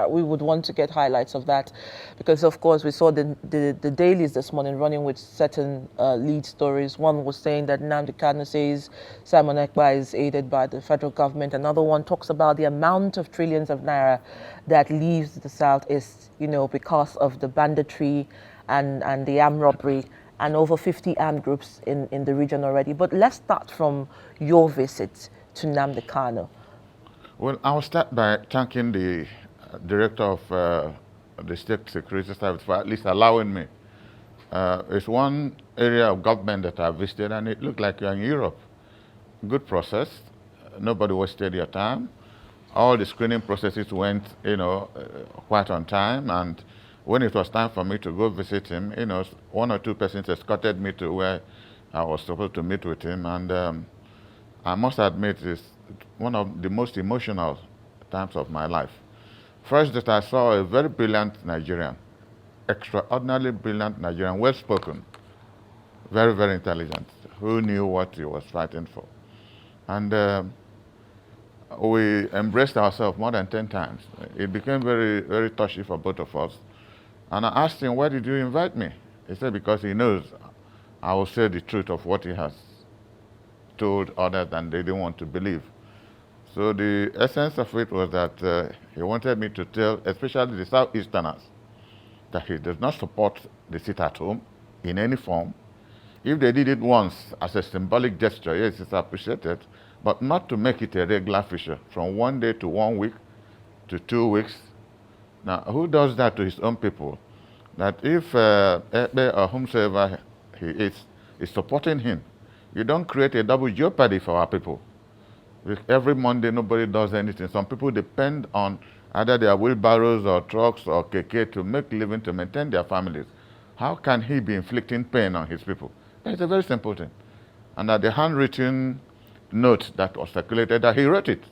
we would want to get highlights of that, because of course we saw the dailies this morning running with certain lead stories. One was saying that Nnamdi Kanu says Simon Ekpa is aided by the federal government. Another one talks about the amount of trillions of naira that leaves the southeast, because of the banditry and the armed robbery, and over 50 armed groups in the region already. But let's start from your visit to Nnamdi Kanu. Well, I'll start by thanking the director of the State Security Service for at least allowing me. It's one area of government that I visited, and it looked like you're in Europe. Good process. Nobody wasted your time. All the screening processes went, quite on time. And when it was time for me to go visit him, one or two persons escorted me to where I was supposed to meet with him. And I must admit, it's one of the most emotional times of my life. First, that I saw a very brilliant Nigerian, extraordinarily brilliant Nigerian, well-spoken, very, very intelligent, who knew what he was fighting for. And we embraced ourselves more than 10 times. It became very, very touchy for both of us. And I asked him, why did you invite me? He said, because he knows I will say the truth of what he has told others and they didn't want to believe. So the essence of it was that he wanted me to tell, especially the Southeasterners, that he does not support the sit-at-home in any form. If they did it once as a symbolic gesture, yes, it's appreciated, but not to make it a regular feature from 1 day to 1 week to 2 weeks. Now, who does that to his own people? That if Ekpe or whomsoever he is supporting him, you don't create a double jeopardy for our people. Every Monday, nobody does anything. Some people depend on either their wheelbarrows or trucks or keke to make living, to maintain their families. How can he be inflicting pain on his people? It's a very simple thing. And that the handwritten note that was circulated, that he wrote it.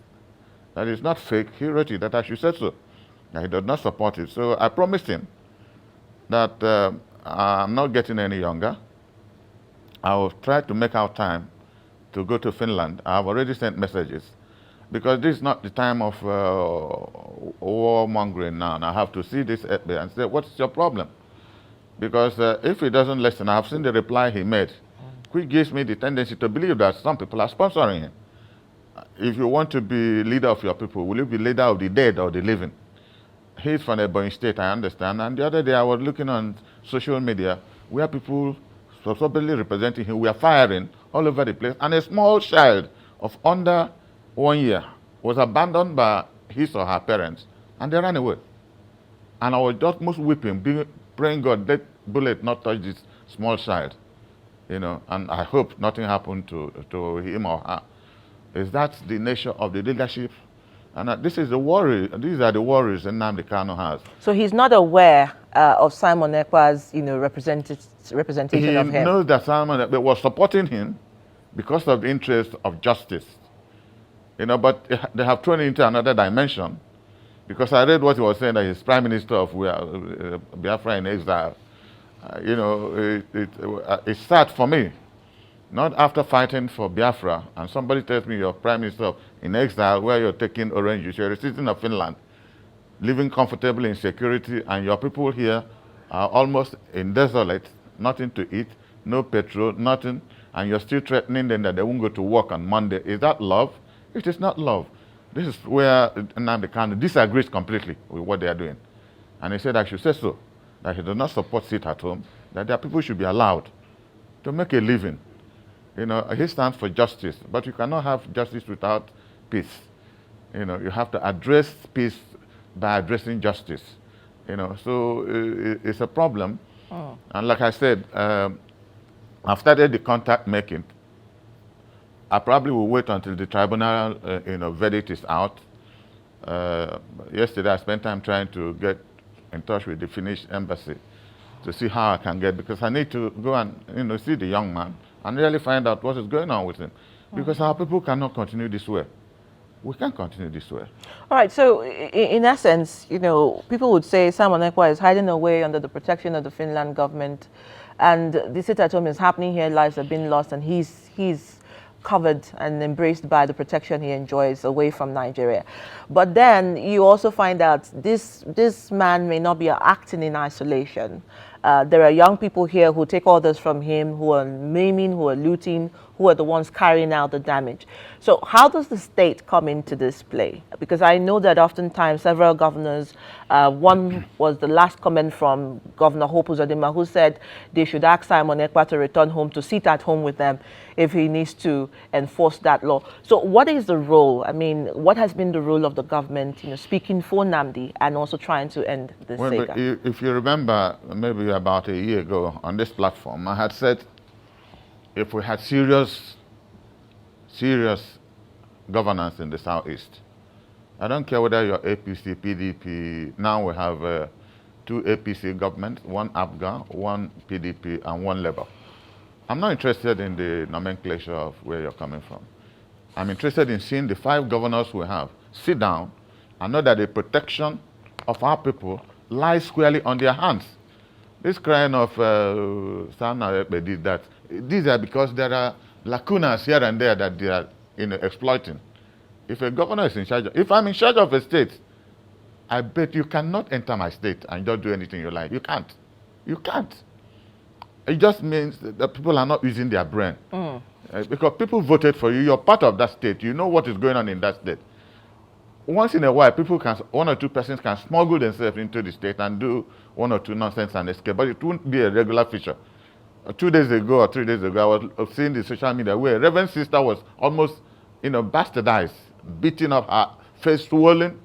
That is not fake. He wrote it, that I should say so. That he does not support it. So I promised him that I'm not getting any younger. I will try to make out time to go to Finland. I've already sent messages, because this is not the time of warmongering now. And I have to see this Ekpe and say, what's your problem? Because if he doesn't listen, I've seen the reply he made, which gives me the tendency to believe that some people are sponsoring him. If you want to be leader of your people, will you be leader of the dead or the living? He's from Ebonyi State, I understand. And the other day I was looking on social media where people supposedly representing him were firing all over the place. And a small child of under 1 year was abandoned by his or her parents, and they ran away. And I was just most weeping, praying God, let bullet not touch this small child. And I hope nothing happened to him or her. Is that the nature of the leadership? And this is the worry. These are the worries that Nnamdi Kanu has. So he's not aware of Simon Ekpa's, representation of him. He knows that Simon Ekpa was supporting him because of the interest of justice. But they have thrown it into another dimension. Because I read what he was saying, that he's prime minister of Biafra in exile. It's sad for me. Not after fighting for Biafra, and somebody tells me you're prime minister in exile, where you're taking orange juice, you're a citizen of Finland, living comfortably in security, and your people here are almost in desolate, nothing to eat, no petrol, nothing, and you're still threatening them that they won't go to work on Monday. Is that love? It is not love. This is where Nnamdi Kanu disagrees completely with what they are doing. And he said I should say so, that he does not support sit-at-home, that their people should be allowed to make a living. He stands for justice, but you cannot have justice without peace. You have to address peace by addressing justice. So it's a problem. Oh. And like I said, I've started the contact making. I probably will wait until the tribunal, verdict is out. Yesterday I spent time trying to get in touch with the Finnish embassy to see how I can get, because I need to go and see the young man and really find out what is going on with him. Because our people cannot continue this way. We can't continue this way. All right, so in essence, people would say Simon Ekpa is hiding away under the protection of the Finland government, and the sit-at-home is happening here, lives have been lost, and he's covered and embraced by the protection he enjoys away from Nigeria. But then you also find out this man may not be acting in isolation. There are young people here who take orders from him, who are maiming, who are looting, who are the ones carrying out the damage. So how does the state come into this play? Because I know that oftentimes several governors, one was the last comment from Governor Hope Uzodinma, who said they should ask Simon Ekpa to return home, to sit at home with them if he needs to enforce that law. So what is the role? I mean, what has been the role of the government, speaking for Nnamdi and also trying to end this saga? But if you remember, maybe about a year ago on this platform, I had said if we had serious governance in the Southeast, I don't care whether you're APC, PDP, now we have two APC governments, one APGA, one PDP, and one Labour. I'm not interested in the nomenclature of where you're coming from. I'm interested in seeing the 5 governors we have sit down and know that the protection of our people lies squarely on their hands. This crying of Sana did that, these are because there are lacunas here and there that they are exploiting. If a governor is in charge, if I'm in charge of a state, I bet you cannot enter my state and just do anything you like. You can't. You can't. It just means that people are not using their brain. Because people voted for you, you're part of that state, you know what is going on in that state. Once in a while, one or two persons can smuggle themselves into the state and do one or two nonsense and escape, but it won't be a regular feature. 2 days ago or 3 days ago, I was seeing the social media where a Reverend sister was almost, bastardized, beaten up, her face swollen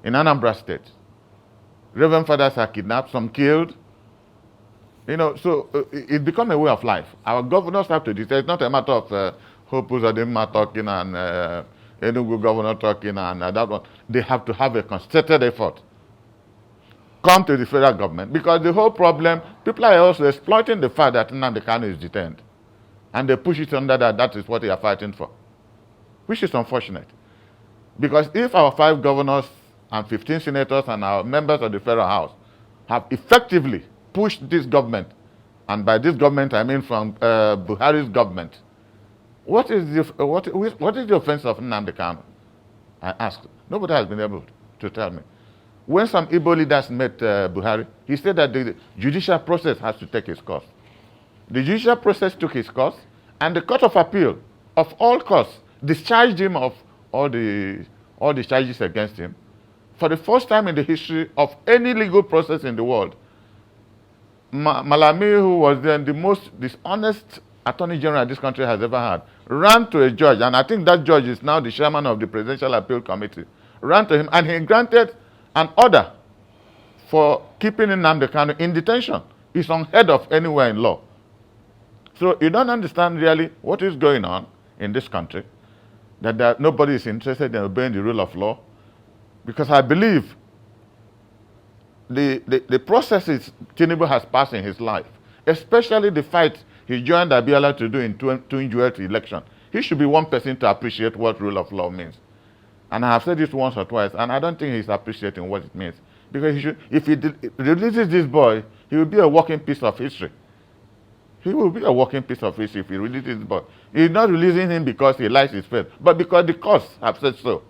in Anambra State. Reverend fathers are kidnapped, some killed. So it become a way of life. Our governors have to decide. It's not a matter of Hope Uzodinma talking and Enugu governor talking and that one. They have to have a concerted effort. Come to the federal government, because the whole problem, people are also exploiting the fact that Nnamdi Kanu is detained. And they push it under that is what they are fighting for. Which is unfortunate. Because if our 5 governors and 15 senators and our members of the federal house have effectively pushed this government, and by this government I mean from Buhari's government, what is the offense of Nnamdi Kanu? I asked. Nobody has been able to tell me. When some Igbo leaders met Buhari, he said that the judicial process has to take its course. The judicial process took its course, and the Court of Appeal, of all courts, discharged him of all the charges against him. For the first time in the history of any legal process in the world, Malami, who was then the most dishonest attorney general this country has ever had, ran to a judge, and I think that judge is now the chairman of the Presidential Appeal Committee, ran to him, and he granted an order for keeping Nnamdi Kanu in detention. It's unheard of anywhere in law. So you don't understand really what is going on in this country, that nobody is interested in obeying the rule of law, because I believe the processes Tinubu has passed in his life, especially the fight he joined Abiola to do in 2012 election, he should be one person to appreciate what rule of law means. And I have said this once or twice, and I don't think he's appreciating what it means. Because if he releases this boy, he will be a walking piece of history. He will be a walking piece of history if he releases this boy. He's not releasing him because he likes his faith, but because the courts have said so.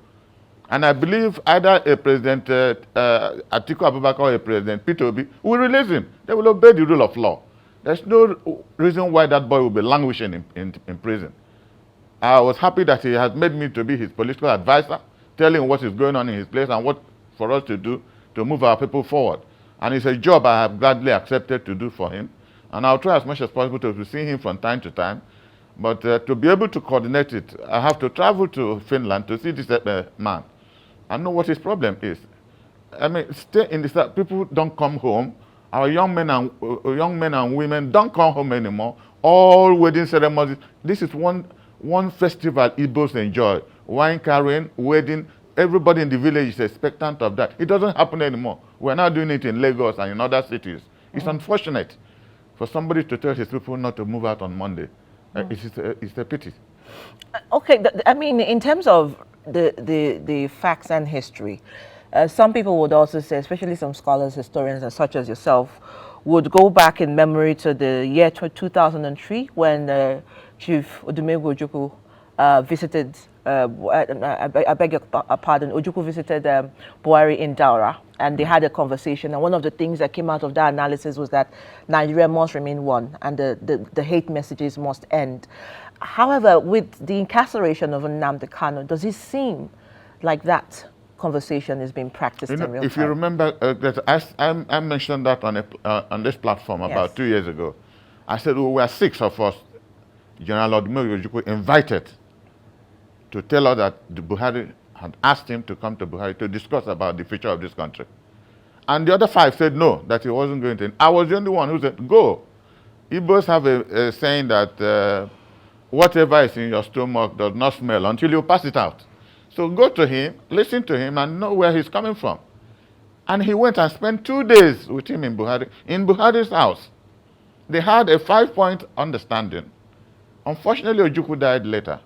And I believe either a President Atiku Abubakar or a President Peter Obi will release him. They will obey the rule of law. There's no reason why that boy will be languishing in prison. I was happy that he has made me to be his political advisor, telling what is going on in his place and what for us to do to move our people forward. And it's a job I have gladly accepted to do for him. And I'll try as much as possible to see him from time to time. But to be able to coordinate it, I have to travel to Finland to see this man and know what his problem is. I mean, stay in the South. People don't come home. Our young men and women don't come home anymore. All wedding ceremonies. This is one festival Igbos enjoy. Wine carrying, wedding. Everybody in the village is expectant of that. It doesn't happen anymore. We're now doing it in Lagos and in other cities. It's unfortunate for somebody to tell his people not to move out on Monday. It's a pity. Okay, I mean, in terms of the facts and history, some people would also say, especially some scholars, historians, such as yourself, would go back in memory to the year 2003 when Chief Odumegwu Ojukwu visited, I beg your pardon, Ojukwu visited Buhari in Daura, and they had a conversation. And one of the things that came out of that analysis was that Nigeria must remain one, and the hate messages must end. However, with the incarceration of Nnamdi Kanu, does it seem like that conversation is being practiced in real time? If you remember, I mentioned that on this platform about 2 years ago. I said we were 6 of us, General Odumegwu Ojukwu, invited to tell us that the Buhari had asked him to come to Buhari to discuss about the future of this country. And the other 5 said no, that he wasn't going to. I was the only one who said, go. Igbos have a saying that whatever is in your stomach does not smell until you pass it out. So go to him, listen to him, and know where he's coming from. And he went and spent 2 days with him in Buhari's house. They had a 5-point understanding. Unfortunately, Ojukwu died later.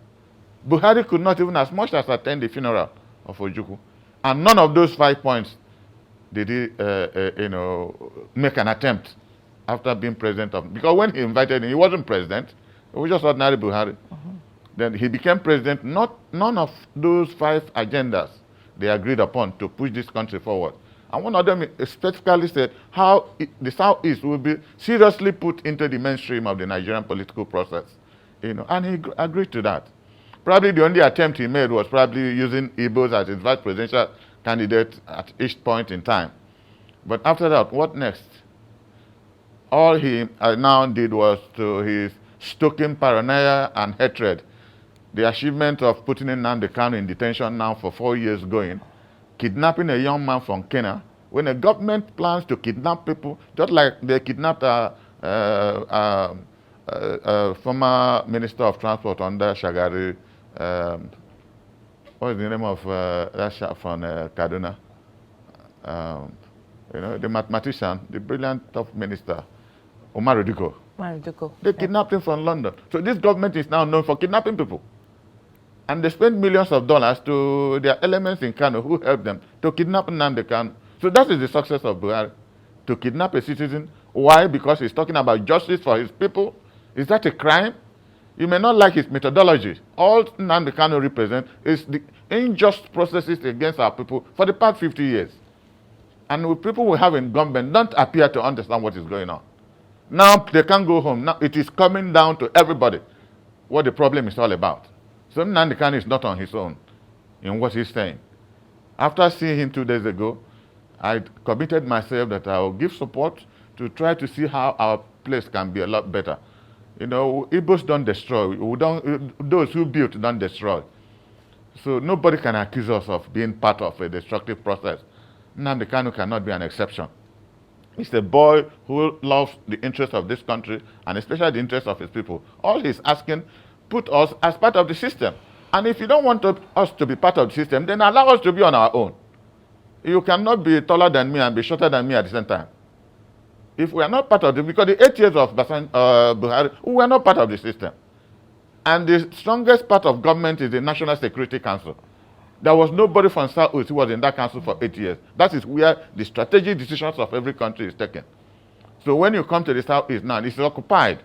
Buhari could not even as much as attend the funeral of Ojukwu. And none of those 5 points did he, make an attempt after being president because when he invited him, he wasn't president. It was just ordinary Buhari. Then he became president. None of those 5 agendas they agreed upon to push this country forward. And one of them specifically said how the Southeast will be seriously put into the mainstream of the Nigerian political process. And he agreed to that. Probably the only attempt he made was probably using Igbos as his vice presidential candidate at each point in time. But after that, what next? All he now did was his stoking paranoia and hatred. The achievement of putting Nnamdi Kanu in detention now for 4 years going, kidnapping a young man from Kenya, when a government plans to kidnap people, just like they kidnapped former Minister of Transport under Shagari, what is the name of that chap from Kaduna? The mathematician, the brilliant top minister, Umar Diko. They kidnapped him from London. So this government is now known for kidnapping people. And they spend millions of dollars to their elements in Kano who helped them to kidnap Nnamdi Kanu. So that is the success of Buhari, to kidnap a citizen. Why? Because he's talking about justice for his people. Is that a crime? You may not like his methodology. All Nnamdi Kanu represents is the unjust processes against our people for the past 50 years. And the people we have in government don't appear to understand what is going on. Now they can't go home. Now it is coming down to everybody what the problem is all about. So Nnamdi Kanu is not on his own in what he's saying. After seeing him 2 days ago, I committed myself that I will give support to try to see how our place can be a lot better. Igbos don't destroy. Those who built don't destroy. So nobody can accuse us of being part of a destructive process. Nnamdi Kanu cannot be an exception. He's a boy who loves the interests of this country and especially the interests of his people. All he's asking, put us as part of the system. And if you don't want us to be part of the system, then allow us to be on our own. You cannot be taller than me and be shorter than me at the same time. If we are not part of because the 8 years of Buhari, we were not part of the system. And the strongest part of government is the National Security Council. There was nobody from Southeast who was in that council for 8 years. That is where the strategic decisions of every country is taken. So when you come to the Southeast now, it's occupied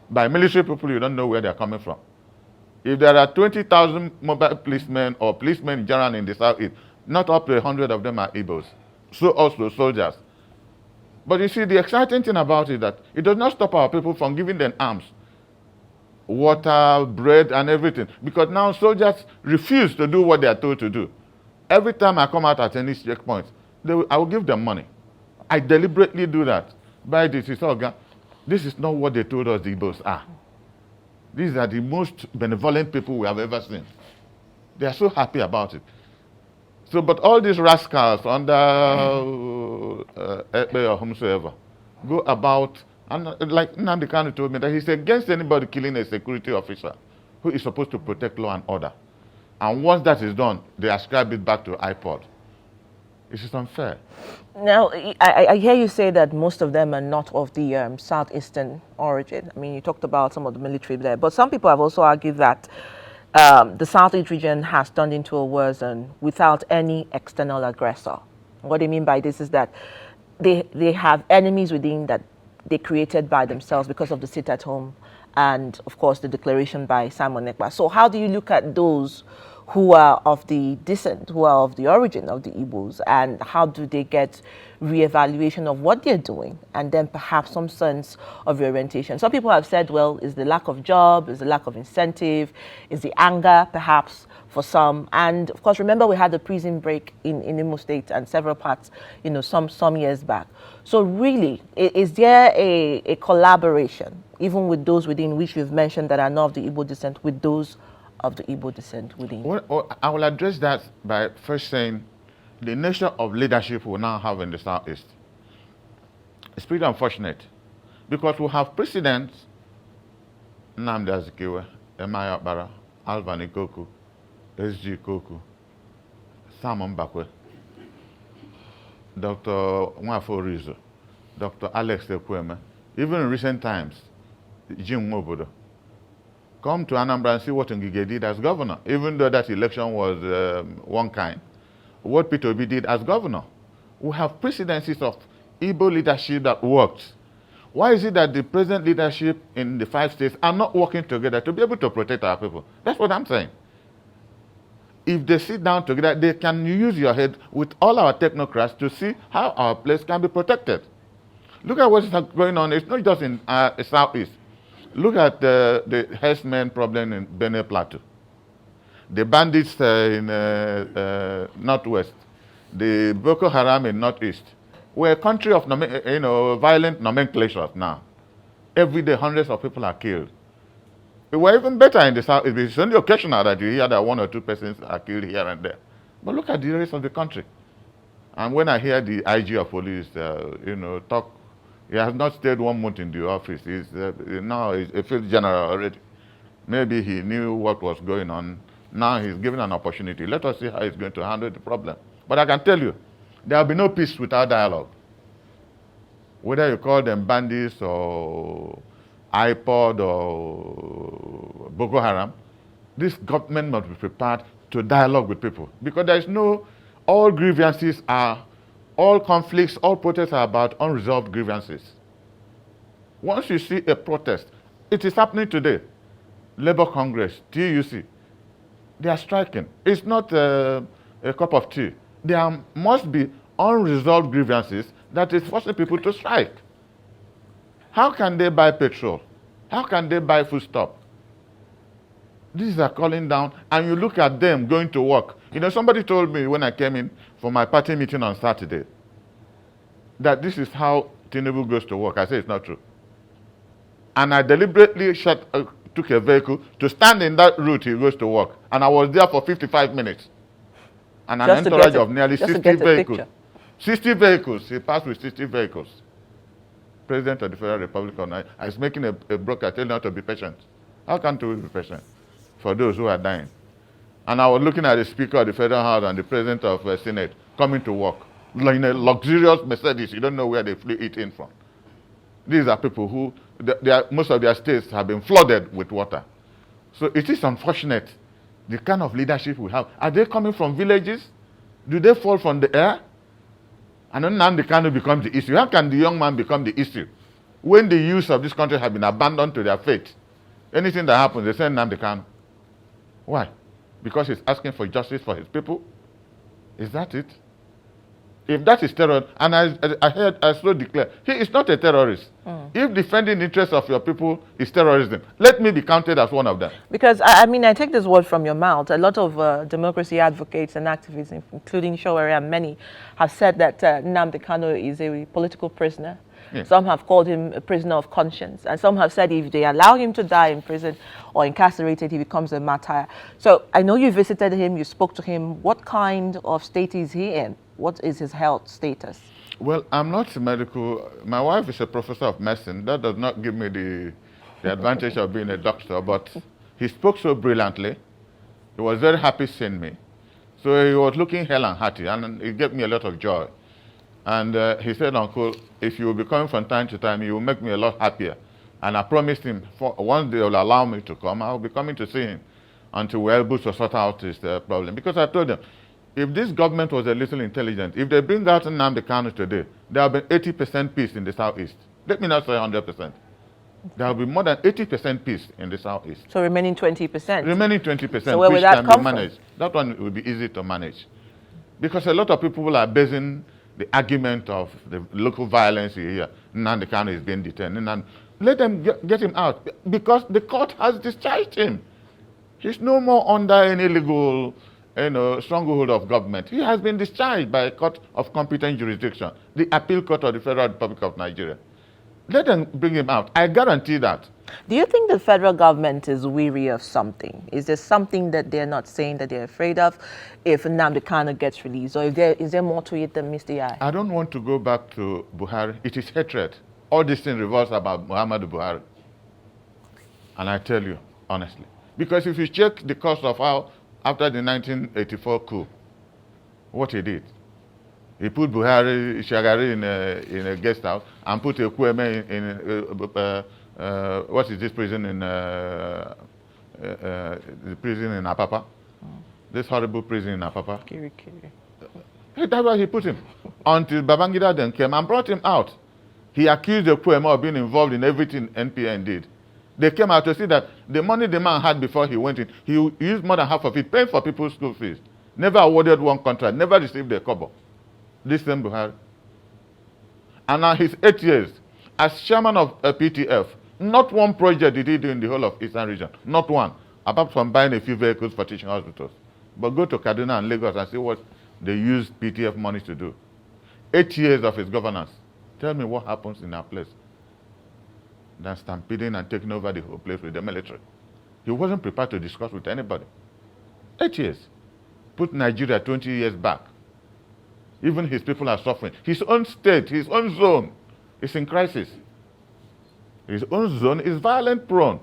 by military people you don't know where they're coming from. If there are 20,000 mobile policemen or policemen in general in the Southeast, not up to 100 of them are Igbos. So also soldiers. But you see, the exciting thing about it is that it does not stop our people from giving them arms, water, bread, and everything. Because now soldiers refuse to do what they are told to do. Every time I come out at any checkpoint, I will give them money. I deliberately do that. By this, this is not what they told us the Igbos are. These are the most benevolent people we have ever seen. They are so happy about it. So, but all these rascals under Ekpe or whomsoever go about, and like Nnamdi Kanu told me that he's against anybody killing a security officer who is supposed to protect law and order. And once that is done, they ascribe it back to IPOB. This is unfair. Now, I hear you say that most of them are not of the southeastern origin. I mean, you talked about some of the military there, but some people have also argued that the Southeast region has turned into a war zone without any external aggressor. What I mean by this is that they have enemies within that they created by themselves because of the sit-at-home and of course the declaration by Simon Ekpa. So how do you look at those who are of the descent, who are of the origin of the Igbos, and how do they get reevaluation of what they're doing, and then perhaps some sense of reorientation? Some people have said, well, is the lack of job, is the lack of incentive, is the anger perhaps for some, and of course remember we had the prison break in Imo State and several parts, some years back. So really, is there a collaboration, even with those within which you've mentioned that are not of the Igbo descent, with those of the Igbo descent within? Well, I will address that by first saying the nature of leadership we now have in the Southeast is pretty unfortunate, because we have presidents, Nnamdi Azikiwe, Emaya Okpara, Alvan Ikoku, SG Koku, Simon Bakwe, Dr. Nwafo Rizo, Dr. Alex Ekweme, even in recent times, Jim Mobodo. Come to Anambra and see what Ngige did as governor, even though that election was one kind. What Peter Obi did as governor. We have presidencies of Igbo leadership that worked. Why is it that the present leadership in the 5 states are not working together to be able to protect our people? That's what I'm saying. If they sit down together, they can use your head with all our technocrats to see how our place can be protected. Look at what's going on. It's not just in Southeast. Look at the herdsmen problem in Benue Plateau, the bandits in Northwest, the Boko Haram in Northeast. We're a country of violent nomenclatures now. Every day, hundreds of people are killed. We're even better in the South. It's only occasional that you hear that 1 or 2 persons are killed here and there. But look at the rest of the country. And when I hear the IG of police, talk, he has not stayed 1 month in the office. Now he's a field general already. Maybe he knew what was going on. Now he's given an opportunity. Let us see how he's going to handle the problem. But I can tell you, there will be no peace without dialogue. Whether you call them bandits or IPOB or Boko Haram, this government must be prepared to dialogue with people. Because there is all grievances are, all conflicts, all protests are about unresolved grievances. Once you see a protest, it is happening today. Labour Congress, TUC, they are striking. It's not a cup of tea. There must be unresolved grievances that is forcing people to strike. How can they buy petrol? How can they buy foodstuff? These are calling down, and you look at them going to work. Somebody told me when I came in for my party meeting on Saturday that this is how Tinubu goes to work. I said it's not true. And I deliberately took a vehicle to stand in that route he goes to work. And I was there for 55 minutes. And an entourage of nearly 60 vehicles. 60 vehicles. He passed with 60 vehicles. President of the Federal Republic of Nigeria. I was making a broker, telling her to be patient. How can we be patient for those who are dying? And I was looking at the Speaker of the Federal House and the President of the Senate coming to work in a luxurious Mercedes. You don't know where they flew it in from. These are people who, most of their states have been flooded with water. So it is unfortunate, the kind of leadership we have. Are they coming from villages? Do they fall from the air? And then Nnamdi Kanu becomes the issue. How can the young man become the issue? When the youth of this country have been abandoned to their fate, anything that happens, they send Nnamdi Kanu. Why? Because he's asking for justice for his people? Is that it? If that is terror, and I so declare, he is not a terrorist. If defending the interests of your people is terrorism, let me be counted as one of them. Because, I take this word from your mouth. A lot of democracy advocates and activists, including Showere and many, have said that Nnamdi Kanu is a political prisoner. Yes. Some have called him a prisoner of conscience. And some have said if they allow him to die in prison or incarcerated, he becomes a martyr. So I know you visited him, you spoke to him. What kind of state is he in? What is his health status? Well, I'm not medical. My wife is a professor of medicine. That does not give me the advantage of being a doctor, but he spoke so brilliantly. He was very happy seeing me. So he was looking hale and hearty, and it gave me a lot of joy. And he said, Uncle, if you will be coming from time to time, you will make me a lot happier. And I promised him, once they will allow me to come, I will be coming to see him until we're able to sort out this problem. Because I told them, if this government was a little intelligent, if they bring out Nnamdi Kanu today, there will be 80% peace in the Southeast. Let me not say 100%. There will be more than 80% peace in the southeast. So remaining 20%. Remaining 20%, so where which would that can come be managed. from? That one will be easy to manage. Because a lot of people are basing the argument of the local violence here. Nnamdi Kanu is being detained. Let them get him out, because the court has discharged him. He's no more under any legal stronghold of government. He has been discharged by a court of competent jurisdiction, the Appeal Court of the Federal Republic of Nigeria. Let them bring him out. I guarantee that. Do you think the federal government is weary of something? Is there something that they're not saying that they're afraid of if Nnamdi Kanu gets released? Or is there more to it than Mr. Yai? I don't want to go back to Buhari. It is hatred. All these things revolves about Muhammadu Buhari. And I tell you, honestly. Because if you check the course of how, after the 1984 coup, what he did, he put Buhari, Shagari in a guest house and put Ekweme in what is this prison in the prison in Apapa? This horrible prison in Apapa. Kiri. That's why he put him. Until Babangida then came and brought him out. He accused Ekweme of being involved in everything NPN did. They came out to see that the money the man had before he went in, he used more than half of it, paying for people's school fees. Never awarded one contract, never received a kobo. This same Buhari. And now his 8 years as chairman of PTF, not one project did he do in the whole of Eastern region. Not one. Apart from buying a few vehicles for teaching hospitals. But go to Kaduna and Lagos and see what they used PTF money to do. 8 years of his governance. Tell me what happens in our place. Than stampeding and taking over the whole place with the military. He wasn't prepared to discuss with anybody. 8 years. Put Nigeria 20 years back. Even his people are suffering. His own state, his own zone is in crisis. His own zone is violent prone.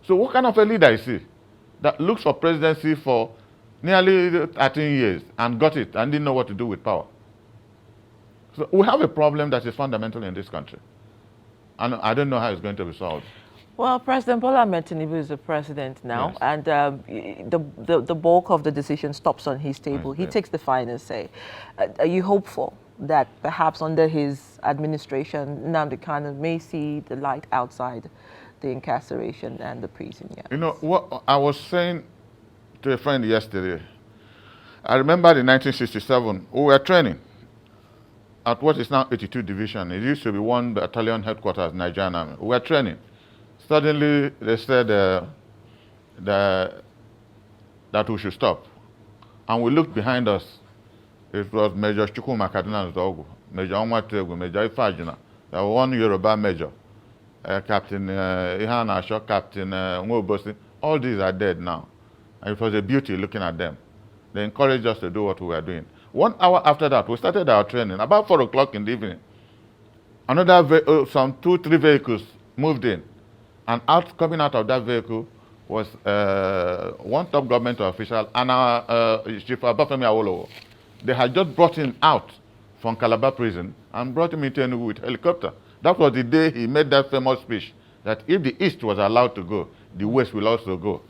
So what kind of a leader is he that looks for presidency for nearly 13 years and got it and didn't know what to do with power? So we have a problem that is fundamental in this country. And I don't know how it's going to be solved. Well, President Bola Ahmed Tinubu is the president now, yes. And the bulk of the decision stops on his table. He takes the final say. Are you hopeful that perhaps under his administration, Nnamdi Kanu may see the light outside the incarceration and the prison? Yes. You know, what I was saying to a friend yesterday, I remember in 1967, we were training at what is now 82 Division. It used to be 1 battalion headquarters, Nigerian Army. We were training. Suddenly, they said that we should stop. And we looked behind us. It was Major Chukwuma Kaduna Zogu, Major Onwategu, Major Ifajina. There was one Yoruba major, Captain Ihan Asho, Captain Nwobosi. All these are dead now. And it was a beauty looking at them. They encouraged us to do what we were doing. 1 hour after that, we started our training. About 4 o'clock in the evening, another some 2-3 vehicles moved in. And coming out of that vehicle was one top government official and our Chief Abafemi Awolowo. They had just brought him out from Calabar prison and brought him into Enugu with helicopter. That was the day he made that famous speech that if the East was allowed to go, the West will also go.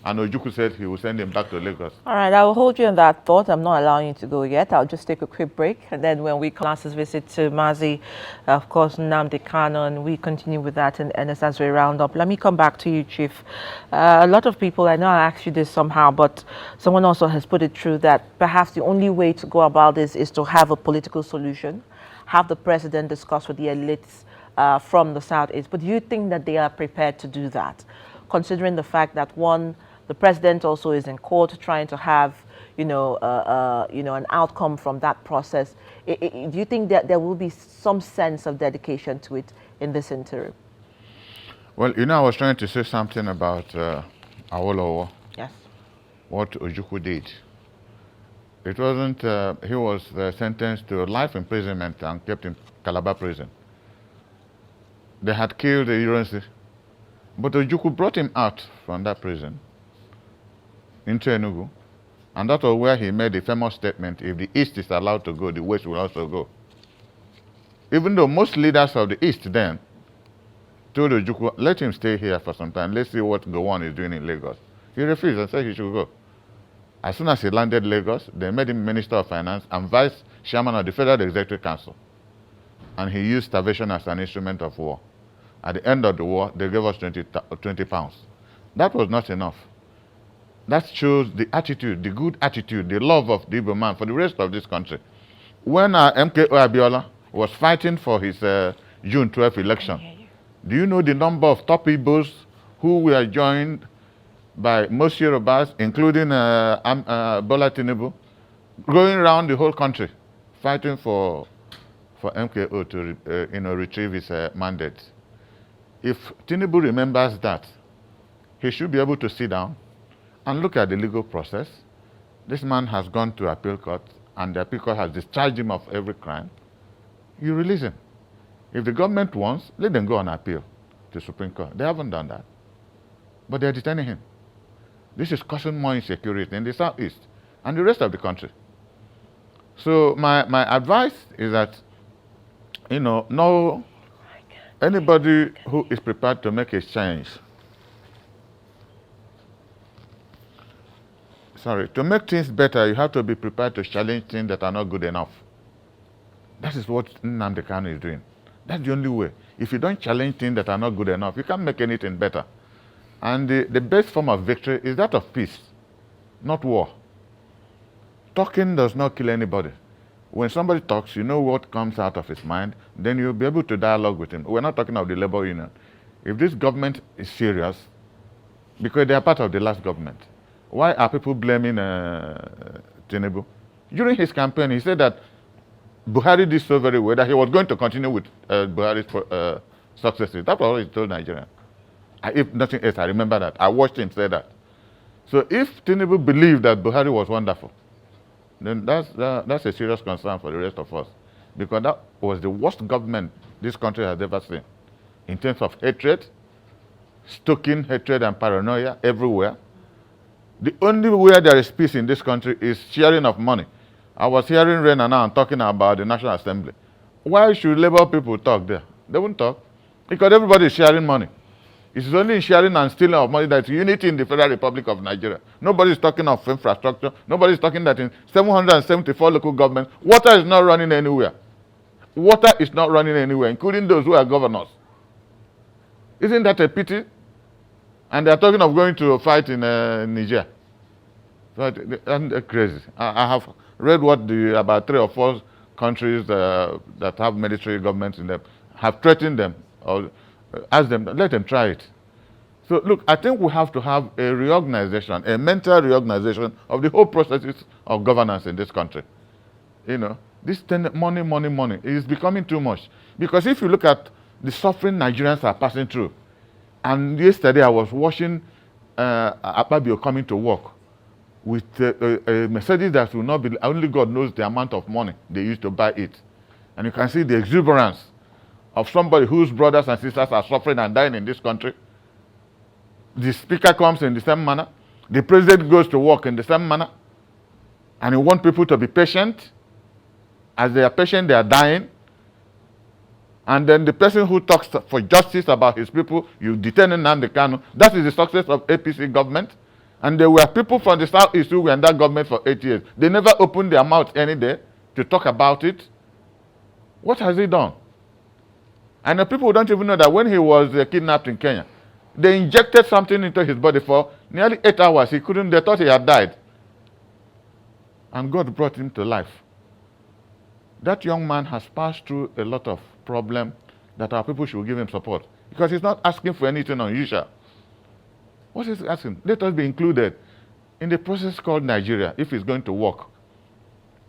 And Ojukwu said he will send him back to Lagos. All right, I will hold you on that thought. I'm not allowing you to go yet. I'll just take a quick break. And then when we class this visit to Mazi, of course, Nnamdi Kanu, and we continue with that and as we round up. Let me come back to you, Chief. A lot of people, I know I asked you this somehow, but someone also has put it through that perhaps the only way to go about this is to have a political solution, have the president discuss with the elites from the Southeast. But do you think that they are prepared to do that, considering the fact that, one, the president also is in court trying to have, an outcome from that process? Do you think that there will be some sense of dedication to it in this interim? Well, I was trying to say something about Awolowo. Yes. What Ojukwu did. It wasn't, he was sentenced to life imprisonment and kept in Calabar prison. They had killed the Ulasi, but Ojukwu brought him out from that prison into Enugu, and that was where he made the famous statement, if the East is allowed to go, the West will also go. Even though most leaders of the East then told Ojukwu, let him stay here for some time, let's see what Gowon is doing in Lagos. He refused and said he should go. As soon as he landed Lagos, they made him Minister of Finance and Vice Chairman of the Federal Executive Council. And he used starvation as an instrument of war. At the end of the war, they gave us 20 pounds. That was not enough. That shows the attitude, the good attitude, the love of the Igbo man for the rest of this country. When MKO Abiola was fighting for his June 12th election, do you know the number of top Igbos who were joined by most Yorubas, including Bola Tinubu, going around the whole country, fighting for MKO to retrieve his mandate? If Tinubu remembers that, he should be able to sit down and look at the legal process. This man has gone to appeal court, and the appeal court has discharged him of every crime. You release him. If the government wants, let them go on appeal to Supreme Court. They haven't done that. But they're detaining him. This is causing more insecurity in the southeast and the rest of the country. So my advice is that, no, anybody who is prepared to make a change, to make things better, you have to be prepared to challenge things that are not good enough. That is what Nnamdi Kanu is doing. That's the only way. If you don't challenge things that are not good enough, you can't make anything better. And the best form of victory is that of peace, not war. Talking does not kill anybody. When somebody talks, you know what comes out of his mind, then you'll be able to dialogue with him. We're not talking of the labor union. If this government is serious, because they are part of the last government, why are people blaming Tinubu? During his campaign, he said that Buhari did so very well that he was going to continue with Buhari's successes. That's what he told Nigerians. If nothing else, I remember that. I watched him say that. So if Tinubu believed that Buhari was wonderful, then that's a serious concern for the rest of us. Because that was the worst government this country has ever seen. In terms of hatred, stoking hatred and paranoia everywhere. The only way there is peace in this country is sharing of money. I was hearing Rena now talking about the National Assembly. Why should Labour people talk there? They won't talk. Because everybody is sharing money. It's only in sharing and stealing of money that's unity in the Federal Republic of Nigeria. Nobody is talking of infrastructure. Nobody is talking that in 774 local governments, water is not running anywhere. Water is not running anywhere, including those who are governors. Isn't that a pity? And they are talking of going to a fight in Niger. So they're crazy. I have read what about 3 or 4 countries that have military governments in them have threatened them or asked them, let them try it. So look, I think we have to have a reorganization, a mental reorganization of the whole processes of governance in this country. This money is becoming too much. Because if you look at the suffering Nigerians are passing through, and yesterday I was watching Akpabio coming to work with a Mercedes that will not be, only God knows the amount of money they used to buy it. And you can see the exuberance of somebody whose brothers and sisters are suffering and dying in this country. The speaker comes in the same manner. The president goes to work in the same manner. And you want people to be patient. As they are patient, they are dying. And then the person who talks for justice about his people, you detain Nnamdi Kanu. That is the success of APC government. And there were people from the southeast who were in that government for 8 years. They never opened their mouth any day to talk about it. What has he done? And the people don't even know that when he was kidnapped in Kenya, they injected something into his body for nearly 8 hours. They thought he had died. And God brought him to life. That young man has passed through a lot of problems that our people should give him support. Because he's not asking for anything unusual. What is he asking? Let us be included in the process called Nigeria, if he's going to work.